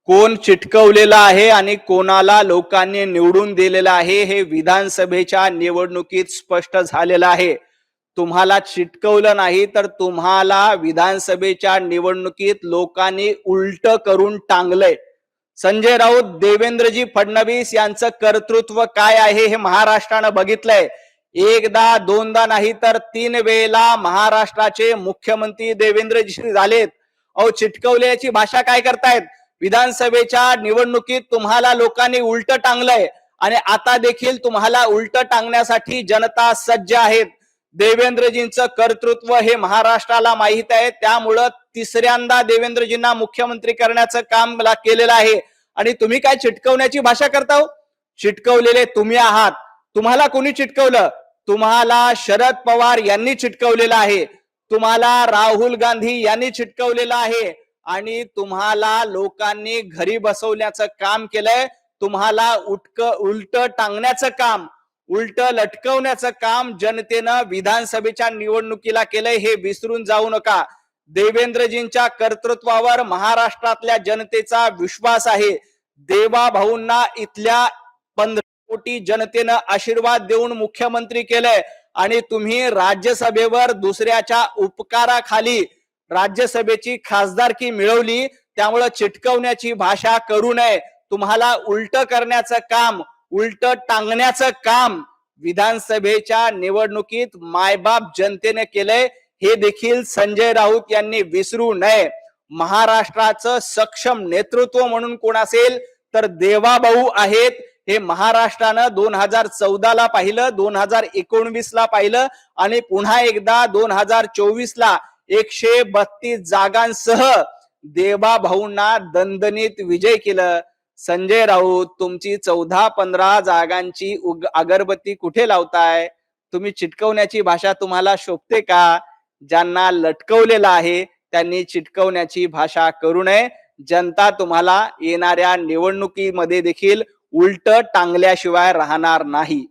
कोण चिटकवलेला आहे आणि कोणाला लोकांनी निवडून दिलेला आहे हे विधानसभेच्या निवडणुकीत स्पष्ट झालेलं आहे. तुम्हाला चिटकवलं नाही तर तुम्हाला विधानसभेच्या निवडणुकीत लोकांनी उलट करून टांगलंय. संजय राऊत, देवेंद्रजी फडणवीस यांचं कर्तृत्व काय आहे हे महाराष्ट्रानं बघितलंय. एकदा दोनदा नाही तर 3 वेळेला महाराष्ट्राचे मुख्यमंत्री देवेंद्रजी झालेत. अहो, चिटकवल्याची भाषा काय करतायत? विधानसभेच्या निवडणुकीत तुम्हाला लोकांनी उलट टांगलंय आणि आता देखील तुम्हाला उलट टांगण्यासाठी जनता सज्ज आहेत. देवेंद्रजींचं कर्तृत्व हे महाराष्ट्राला माहित आहे, त्यामुळं तिसऱ्यांदा देवेंद्रजींना मुख्यमंत्री करण्याचं काम केलेलं आहे. आणि तुम्ही काय चिटकवण्याची भाषा करता हो? चिटकवलेले तुम्ही आहात. तुम्हाला कोणी चिटकवलं? तुम्हाला शरद पवार यांनी चिटकवलेलं आहे, तुम्हाला राहुल गांधी यांनी चिटकवलेलं आहे आणि तुम्हाला लोकांनी घरी बसवण्याचं काम केलंय. तुम्हाला उलट टांगण्याचं काम, उलट लटकवण्याचं काम जनतेनं विधानसभेच्या निवडणुकीला केलंय, हे विसरून जाऊ नका. देवेंद्रजींच्या कर्तृत्वावर महाराष्ट्रातल्या जनतेचा विश्वास आहे. देवा भाऊंना इथल्या 15 कोटी जनतेनं आशीर्वाद देऊन मुख्यमंत्री केलंय आणि तुम्ही राज्यसभेवर दुसऱ्याच्या उपकाराखाली राज्यसभेची खासदारकी मिळवली. त्यामुळे चिटकवण्याची भाषा करू नये. तुम्हाला उलट करण्याचं काम, उलट टांगण्याचं काम विधानसभेच्या निवडणुकीत मायबाप जनतेने केलंय, हे देखील संजय राऊत यांनी विसरू नये. महाराष्ट्राचं सक्षम नेतृत्व म्हणून कोण असेल तर देवाभाऊ आहेत. हे महाराष्ट्रानं 2014 ला पाहिलं, 2019 ला पाहिलं आणि पुन्हा एकदा 2024 ला 132 जागांसह देवाभाऊंना दणदणीत विजय केलं. संजय राऊत, तुमची 14-15 जागांची अगरबत्ती कुठे लावताय? तुम्ही चिटकवण्याची भाषा तुम्हाला शोभते का? ज्यांना लटकवलेलं आहे त्यांनी चिटकवण्याची भाषा करू नये. जनता तुम्हाला येणाऱ्या निवडणुकीमध्ये देखील उलट टांगल्याशिवाय राहणार नाही.